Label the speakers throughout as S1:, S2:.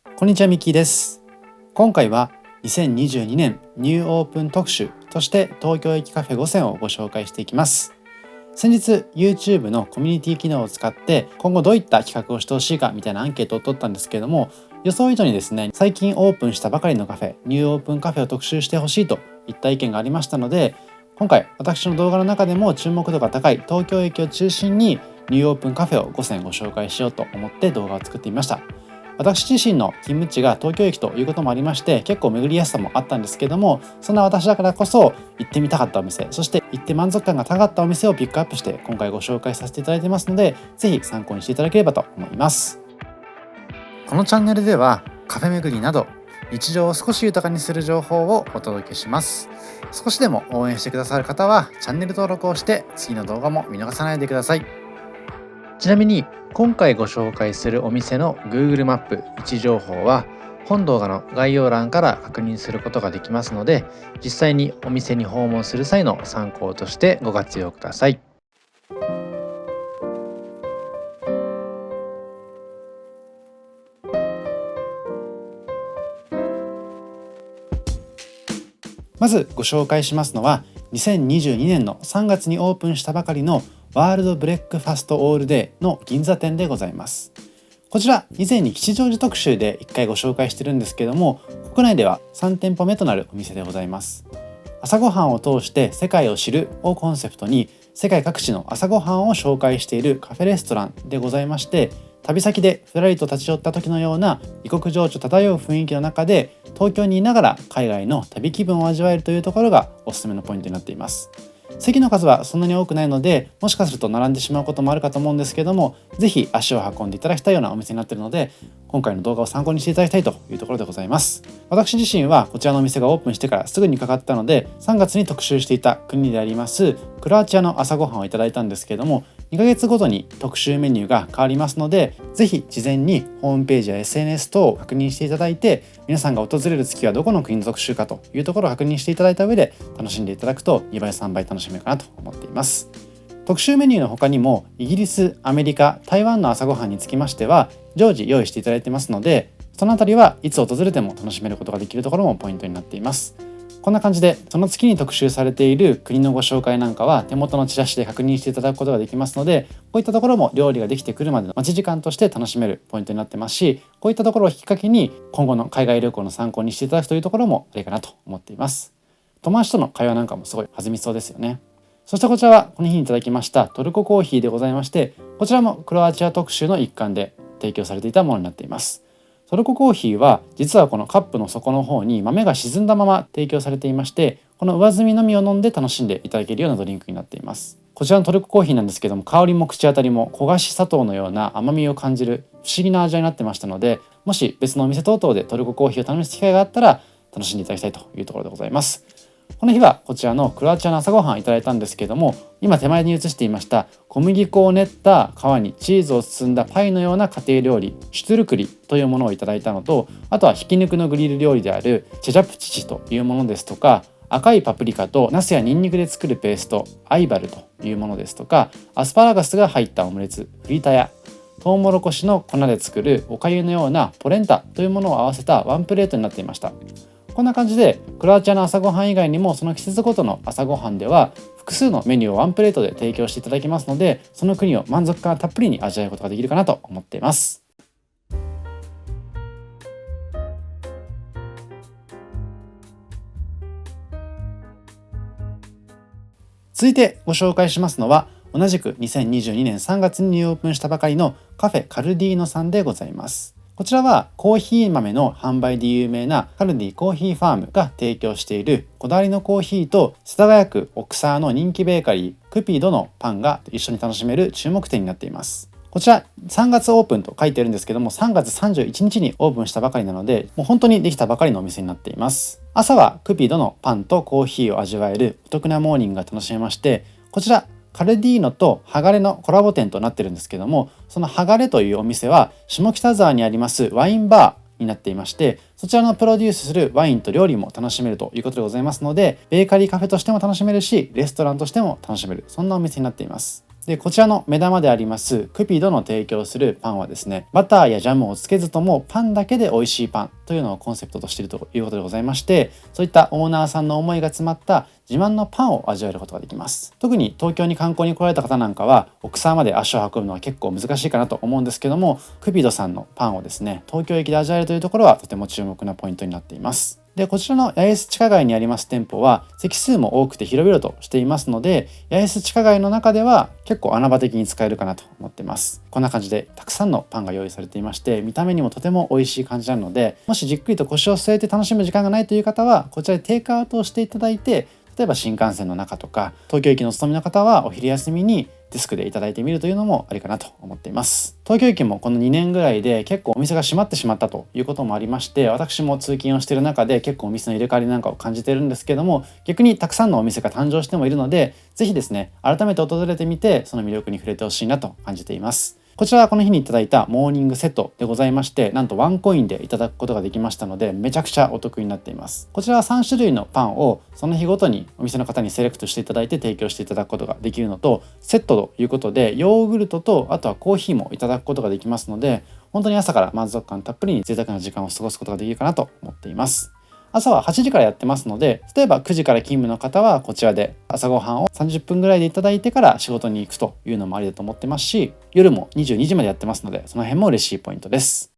S1: こんにちは、ミッキーです。今回は2022年ニューオープン特集として東京駅カフェ5選をご紹介していきます。先日 YouTube のコミュニティ機能を使って今後どういった企画をしてほしいかみたいなアンケートを取ったんですけれども、予想以上にですね、最近オープンしたばかりのカフェ、ニューオープンカフェを特集してほしいといった意見がありましたので、今回私の動画の中でも注目度が高い東京駅を中心にニューオープンカフェを5選ご紹介しようと思って動画を作ってみました。私自身の勤務地が東京駅ということもありまして、結構巡りやすさもあったんですけども、そんな私だからこそ行ってみたかったお店、そして行って満足感が高かったお店をピックアップして今回ご紹介させていただいていますので、ぜひ参考にしていただければと思います。このチャンネルではカフェ巡りなど日常を少し豊かにする情報をお届けします。少しでも応援してくださる方はチャンネル登録をして次の動画も見逃さないでください。ちなみに今回ご紹介するお店の Google マップ位置情報は本動画の概要欄から確認することができますので、実際にお店に訪問する際の参考としてご活用ください。まずご紹介しますのは2022年の3月にオープンしたばかりのワールドブレックファストオールデイの銀座店でございます。こちら以前に吉祥寺特集で1回ご紹介してるんですけども、国内では3店舗目となるお店でございます。朝ごはんを通して世界を知るをコンセプトに世界各地の朝ごはんを紹介しているカフェレストランでございまして、旅先でふらりと立ち寄った時のような異国情緒漂う雰囲気の中で東京にいながら海外の旅気分を味わえるというところがおすすめのポイントになっています。席の数はそんなに多くないので、もしかすると並んでしまうこともあるかと思うんですけども、ぜひ足を運んでいただきたいようなお店になっているので、今回の動画を参考にしていただきたいというところでございます。私自身はこちらのお店がオープンしてからすぐにかかったので、3月に特集していた国でありますクロアチアの朝ごはんをいただいたんですけども、2ヶ月ごとに特集メニューが変わりますので、ぜひ事前にホームページや SNS 等を確認していただいて、皆さんが訪れる月はどこの国の特集かというところを確認していただいた上で楽しんでいただくと2倍3倍楽しめるかなと思っています。特集メニューの他にもイギリス、アメリカ、台湾の朝ごはんにつきましては常時用意していただいてますので、そのあたりはいつ訪れても楽しめることができるところもポイントになっています。こんな感じでその月に特集されている国のご紹介なんかは手元のチラシで確認していただくことができますので、こういったところも料理ができてくるまでの待ち時間として楽しめるポイントになってますし、こういったところをきっかけに今後の海外旅行の参考にしていただくというところもありかなと思っています。友達との会話なんかもすごい弾みそうですよね。そしてこちらはこの日にいただきましたトルココーヒーでございまして、こちらもクロアチア特集の一環で提供されていたものになっています。トルココーヒーは実はこのカップの底の方に豆が沈んだまま提供されていまして、この上澄みのみを飲んで楽しんでいただけるようなドリンクになっています。こちらのトルココーヒーなんですけども、香りも口当たりも焦がし砂糖のような甘みを感じる不思議な味わいになってましたので、もし別のお店等々でトルココーヒーを試す機会があったら楽しんでいただきたいというところでございます。この日はこちらのクロアチアの朝ごはんいただいたんですけども、今手前に映していました小麦粉を練った皮にチーズを包んだパイのような家庭料理シュトゥルクリというものをいただいたのと、あとはひき肉のグリル料理であるチェジャプチチというものですとか、赤いパプリカとナスやニンニクで作るペーストアイバルというものですとか、アスパラガスが入ったオムレツフリタヤ、トウモロコシの粉で作るおかゆのようなポレンタというものを合わせたワンプレートになっていました。こんな感じでクロアチアの朝ごはん以外にもその季節ごとの朝ごはんでは複数のメニューをワンプレートで提供していただきますので、その国を満足感たっぷりに味わうことができるかなと思っています。続いてご紹介しますのは同じく2022年3月にオープンしたばかりのカフェカルディーノさんでございます。こちらはコーヒー豆の販売で有名なカルディコーヒーファームが提供しているこだわりのコーヒーと世田谷区奥沢の人気ベーカリークピードのパンが一緒に楽しめる注目店になっています。こちら3月オープンと書いてるんですけども、3月31日にオープンしたばかりなので、もう本当にできたばかりのお店になっています。朝はクピードのパンとコーヒーを味わえるお得なモーニングが楽しめまして、こちらカルディーノとハガレのコラボ店となってるんですけども、そのハガレというお店は下北沢にありますワインバーになっていまして、そちらのプロデュースするワインと料理も楽しめるということでございますので、ベーカリーカフェとしても楽しめるしレストランとしても楽しめる、そんなお店になっています。でこちらの目玉でありますクピドの提供するパンはですね、バターやジャムをつけずともパンだけで美味しいパンというのをコンセプトとしているということでございまして、そういったオーナーさんの思いが詰まった自慢のパンを味わえることができます。特に東京に観光に来られた方なんかは奥沢まで足を運ぶのは結構難しいかなと思うんですけども、クピドさんのパンをですね東京駅で味わえるというところはとても注目なポイントになっています。でこちらの八重洲地下街にあります店舗は席数も多くて広々としていますので、八重洲地下街の中では結構穴場的に使えるかなと思っています。こんな感じでたくさんのパンが用意されていまして、見た目にもとても美味しい感じなので、もしじっくりと腰を据えて楽しむ時間がないという方はこちらでテイクアウトをしていただいて、例えば新幹線の中とか東京駅のお勤めの方はお昼休みにデスクでいただいてみるというのもありかなと思っています。東京駅もこの2年ぐらいで結構お店が閉まってしまったということもありまして、私も通勤をしている中で結構お店の入れ替わりなんかを感じているんですけども、逆にたくさんのお店が誕生してもいるので、ぜひですね改めて訪れてみてその魅力に触れてほしいなと感じています。こちらはこの日にいただいたモーニングセットでございまして、なんとワンコインでいただくことができましたので、めちゃくちゃお得になっています。こちらは3種類のパンをその日ごとにお店の方にセレクトしていただいて提供していただくことができるのと、セットということでヨーグルトとあとはコーヒーもいただくことができますので、本当に朝から満足感たっぷりに贅沢な時間を過ごすことができるかなと思っています。朝は8時からやってますので、例えば9時から勤務の方はこちらで朝ごはんを30分ぐらいでいただいてから仕事に行くというのもありだと思ってますし、夜も22時までやってますので、その辺も嬉しいポイントです。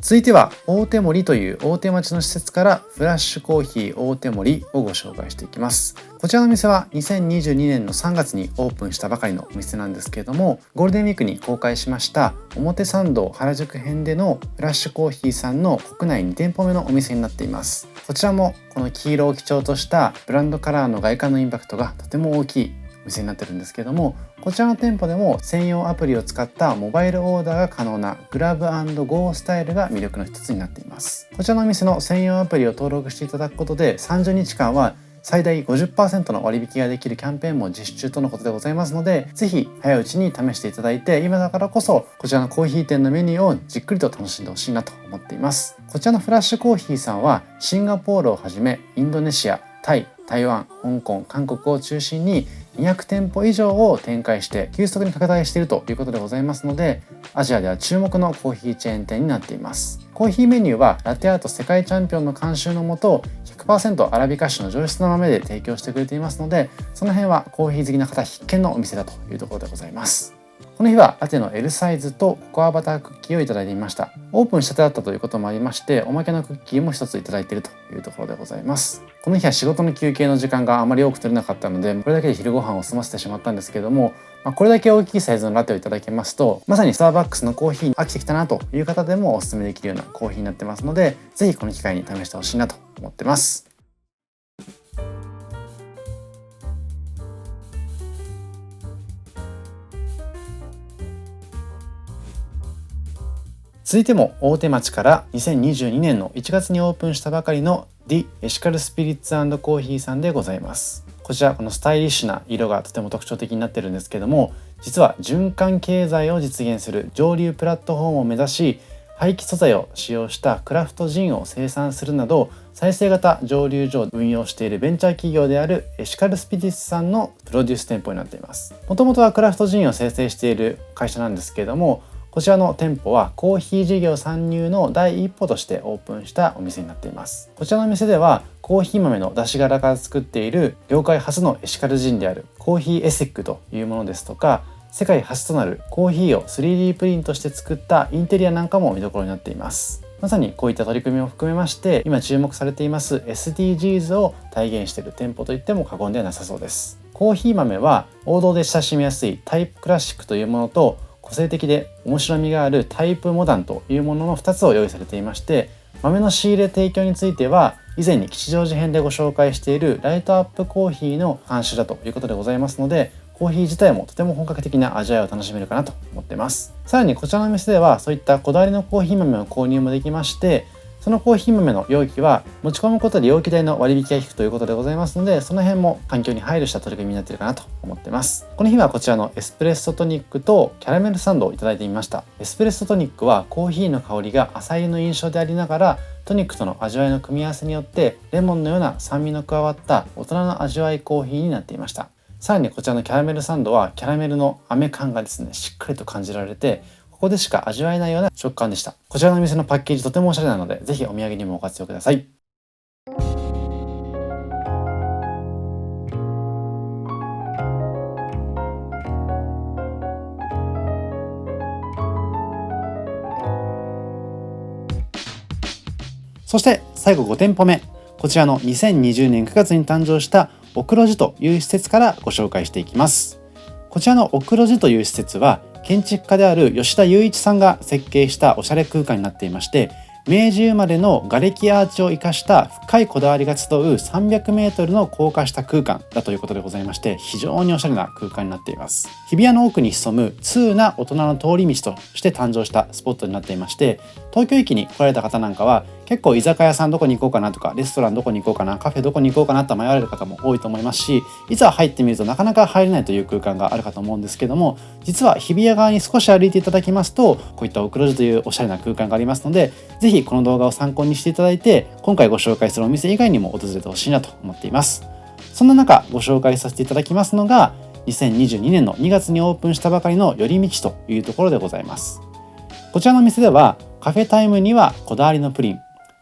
S1: 続いては大手森という大手町の施設からフラッシュコーヒー大手森をご紹介していきます。こちらの店は2022年の3月にオープンしたばかりのお店なんですけれども、ゴールデンウィークに公開しました表参道原宿編でのフラッシュコーヒーさんの国内2店舗目のお店になっています。こちらもこの黄色を基調としたブランドカラーの外観のインパクトがとても大きいお店になってるんですけども、こちらの店舗でも専用アプリを使ったモバイルオーダーが可能なグラブ&ゴースタイルが魅力の一つになっています。こちらのお店の専用アプリを登録していただくことで30日間は最大 50% の割引ができるキャンペーンも実施中とのことでございますので、ぜひ早いうちに試していただいて、今だからこそこちらのコーヒー店のメニューをじっくりと楽しんでほしいなと思っています。こちらのフラッシュコーヒーさんはシンガポールをはじめインドネシア、タイ、台湾、香港、韓国を中心に200店舗以上を展開して急速に拡大しているということでございますので、アジアでは注目のコーヒーチェーン店になっています。コーヒーメニューはラテアート世界チャンピオンの監修のもと 100% アラビカ種の上質な豆で提供してくれていますので、その辺はコーヒー好きな方必見のお店だというところでございます。この日はラテの L サイズとココアバタークッキーをいただいてみました。オープンしたてだったということもありまして、おまけのクッキーも一ついただいているというところでございます。この日は仕事の休憩の時間があまり多く取れなかったので、これだけで昼ご飯を済ませてしまったんですけども、これだけ大きいサイズのラテをいただけますと、まさにスターバックスのコーヒーに飽きてきたなという方でもおすすめできるようなコーヒーになってますので、ぜひこの機会に試してほしいなと思ってます。続いても大手町から2022年の1月にオープンしたばかりのディ・エシカルスピリッツ&コーヒーさんでございます。こちらこのスタイリッシュな色がとても特徴的になってるんですけども、実は循環経済を実現する上流プラットフォームを目指し、廃棄素材を使用したクラフトジンを生産するなど再生型蒸留所を運用しているベンチャー企業であるエシカルスピリッツさんのプロデュース店舗になっています。もともとはクラフトジンを生成している会社なんですけれども、こちらの店舗はコーヒー事業参入の第一歩としてオープンしたお店になっています。こちらの店ではコーヒー豆の出し殻から作っている業界初のエシカルジンであるコーヒーエセックというものですとか、世界初となるコーヒーを 3D プリントして作ったインテリアなんかも見どころになっています。まさにこういった取り組みを含めまして今注目されています SDGs を体現している店舗といっても過言ではなさそうです。コーヒー豆は王道で親しみやすいタイプクラシックというものと個性的で面白みがあるタイプモダンというものの2つを用意されていまして、豆の仕入れ提供については以前に吉祥寺編でご紹介しているライトアップコーヒーの監修だということでございますので、コーヒー自体もとても本格的な味わいを楽しめるかなと思っています。さらにこちらの店ではそういったこだわりのコーヒー豆を購入もできまして、そのコーヒー豆の容器は持ち込むことで容器代の割引が効くということでございますので、その辺も環境に配慮した取り組みになっているかなと思っています。この日はこちらのエスプレッソトニックとキャラメルサンドをいただいてみました。エスプレッソトニックはコーヒーの香りが浅いの印象でありながら、トニックとの味わいの組み合わせによってレモンのような酸味の加わった大人の味わいコーヒーになっていました。さらにこちらのキャラメルサンドはキャラメルの飴感がですね、しっかりと感じられて、ここでしか味わえないような食感でした。こちらのお店のパッケージとてもおしゃれなので、ぜひお土産にもご活用ください。そして最後5店舗目、こちらの2020年9月に誕生したおくろじという施設からご紹介していきます。こちらのおくろじという施設は建築家である吉田雄一さんが設計したおしゃれ空間になっていまして、明治生まれの瓦礫アーチを生かした深いこだわりが集う300メートルの高架下空間だということでございまして、非常におしゃれな空間になっています。日比谷の奥に潜む通な大人の通り道として誕生したスポットになっていまして、東京駅に来られた方なんかは結構居酒屋さんどこに行こうかなとか、レストランどこに行こうかな、カフェどこに行こうかなと迷われる方も多いと思いますし、いざ入ってみるとなかなか入れないという空間があるかと思うんですけども、実は日比谷側に少し歩いていただきますと、こういったおくろじというおしゃれな空間がありますので、ぜひこの動画を参考にしていただいて、今回ご紹介するお店以外にも訪れてほしいなと思っています。そんな中ご紹介させていただきますのが、2022年の2月にオープンしたばかりのよりみちというところでございます。こちらの店ではカフェタイムにはこだわりのプリン、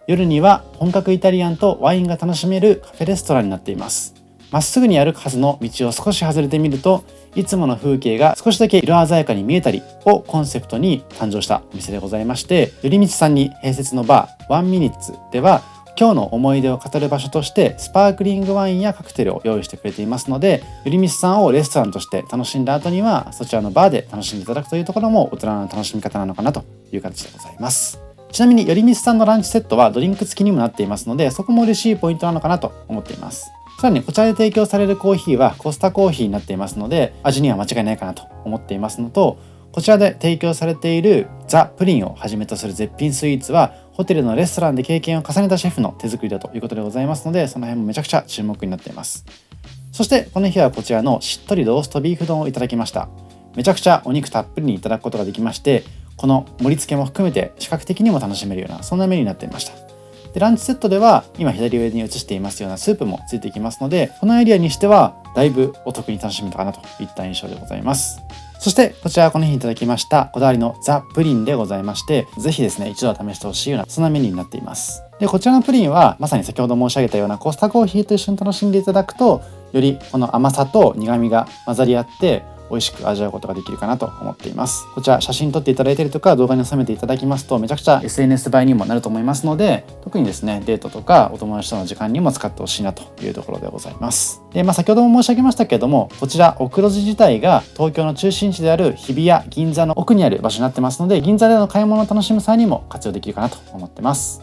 S1: 夜には本格イタリアンとワインが楽しめるカフェレストランになっています。まっすぐに歩くはずの道を少し外れてみると、いつもの風景が少しだけ色鮮やかに見えたりをコンセプトに誕生したお店でございまして、よりみちさんに併設のバーワンミニッツでは今日の思い出を語る場所としてスパークリングワインやカクテルを用意してくれていますので、よりみちさんをレストランとして楽しんだ後にはそちらのバーで楽しんでいただくというところも大人の楽しみ方なのかなという形でございます。ちなみによりみちさんのランチセットはドリンク付きにもなっていますので、そこも嬉しいポイントなのかなと思っています。さらにこちらで提供されるコーヒーはコスタコーヒーになっていますので、味には間違いないかなと思っていますのと、こちらで提供されているザ・プリンをはじめとする絶品スイーツはホテルのレストランで経験を重ねたシェフの手作りだということでございますので、その辺もめちゃくちゃ注目になっています。そしてこの日はこちらのしっとりローストビーフ丼をいただきました。めちゃくちゃお肉たっぷりにいただくことができまして、この盛り付けも含めて視覚的にも楽しめるようなそんなメニューになっていました。でランチセットでは今左上に映していますようなスープもついてきますので、このエリアにしてはだいぶお得に楽しめたかなといった印象でございます。そしてこちらこの日いただきましたこだわりのザ・プリンでございまして、ぜひですね一度は試してほしいようなそんなメニューになっています。でこちらのプリンはまさに先ほど申し上げたようなコスタコーヒーと一緒に楽しんでいただくと、よりこの甘さと苦味が混ざり合って美味しく味わうことができるかなと思っています。こちら写真撮っていただいたりとか動画に収めていただきますとめちゃくちゃ SNS 映えにもなると思いますので、特にですねデートとかお友達との時間にも使ってほしいなというところでございます。で、先ほども申し上げましたけれども、こちらおくろじ自体が東京の中心地である日比谷銀座の奥にある場所になってますので、銀座での買い物を楽しむ際にも活用できるかなと思ってます。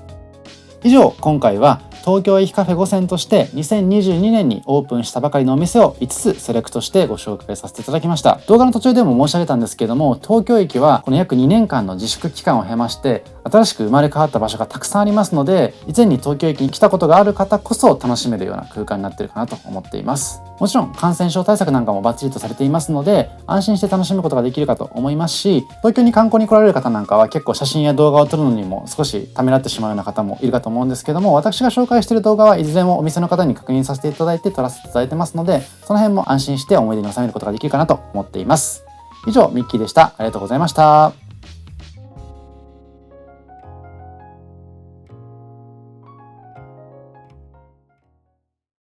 S1: 以上、今回は東京駅カフェ5選として2022年にオープンしたばかりのお店を5つセレクトしてご紹介させていただきました。動画の途中でも申し上げたんですけれども、東京駅はこの約2年間の自粛期間を経まして新しく生まれ変わった場所がたくさんありますので、以前に東京駅に来たことがある方こそ楽しめるような空間になっているかなと思っています。もちろん感染症対策なんかもバッチリとされていますので、安心して楽しむことができるかと思いますし、東京に観光に来られる方なんかは結構写真や動画を撮るのにも少しためらってしまうような方もいるかと思うんですけども、私が紹介している動画はいずれもお店の方に確認させていただいて撮らせていただいてますので、その辺も安心して思い出に収めることができるかなと思っています。以上、ミッキーでした。ありがとうございました。